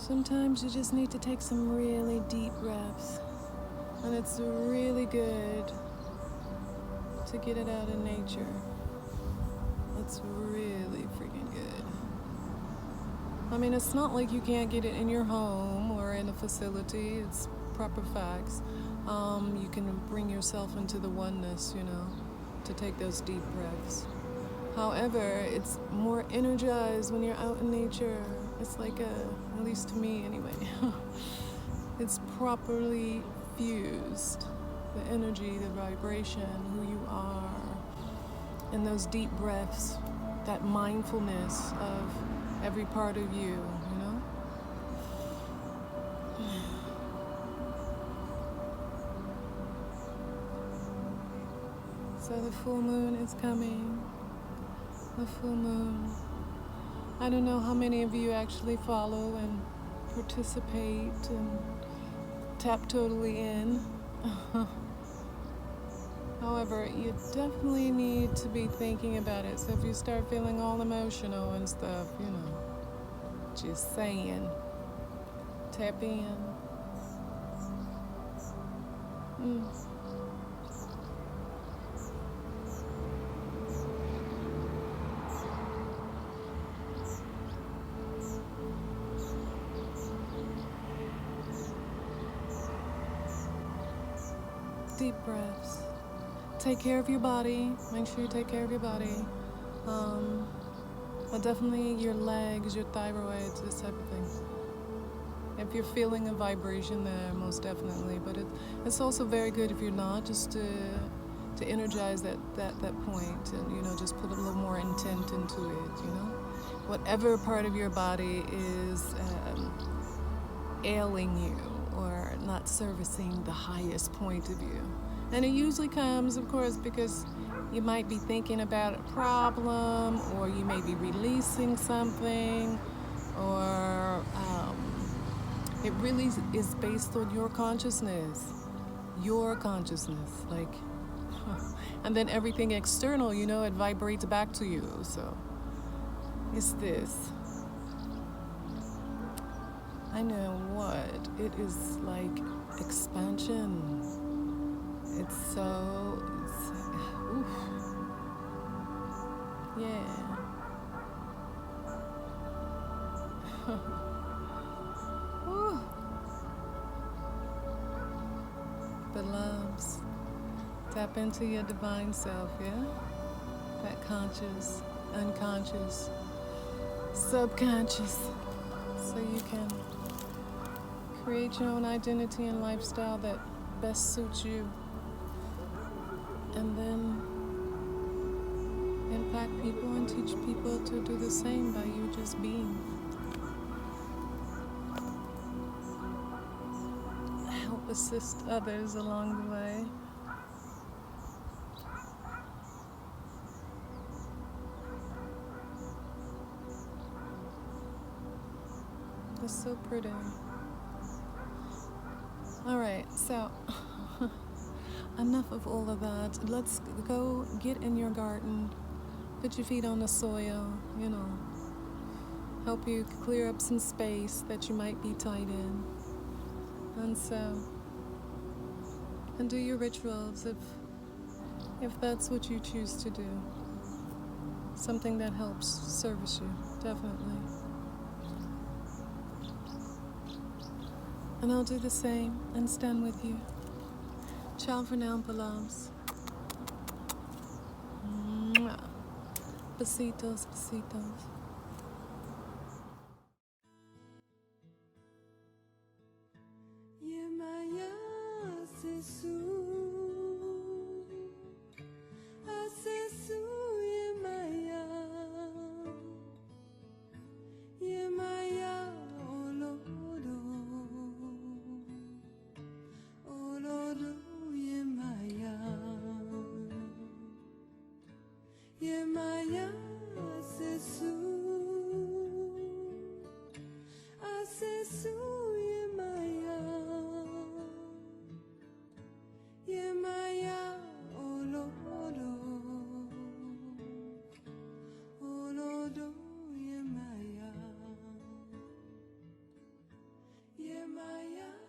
Sometimes you just need to take some really deep breaths, and it's really good to get it out in nature. It's really freaking good. I mean, it's not like you can't get it in your home or in a facility. It's proper facts. You can bring yourself into the oneness, to take those deep breaths. However, it's more energized when you're out in nature. It's like at least to me anyway, it's properly fused. The energy, the vibration, who you are, and those deep breaths, that mindfulness of every part of you, So the full moon is coming. The full moon. I don't know how many of you actually follow and participate and tap totally in. However, you definitely need to be thinking about it. So if you start feeling all emotional and stuff, just saying, tap in. Deep breaths. Take care of your body. Make sure you take care of your body. But definitely your legs, your thyroids, this type of thing. If you're feeling a vibration there, most definitely. But it's also very good if you're not, just to energize that point and, just put a little more intent into it, Whatever part of your body is ailing you or not servicing the highest point of you. And it usually comes, of course, because you might be thinking about a problem, or you may be releasing something, or it really is based on your consciousness. Like, and then everything external, it vibrates back to you. So it's this. I know what it is like. Expansion. It's oof. Yeah. Beloveds, tap into your divine self, yeah? That conscious, unconscious, subconscious, so you can create your own identity and lifestyle that best suits you, and then impact people and teach people to do the same by you just being. Help assist others along the way. It's so pretty. All right, so enough of all of that. Let's go get in your garden, put your feet on the soil, help you clear up some space that you might be tied in. And do your rituals if that's what you choose to do. Something that helps service you, definitely. And I'll do the same and stand with you. Ciao for now, beloveds. Besitos, besitos. Yamaya, Yamaya, Yamaya, Olodo, Yamaya, Yamaya, Sesu. Yamaya.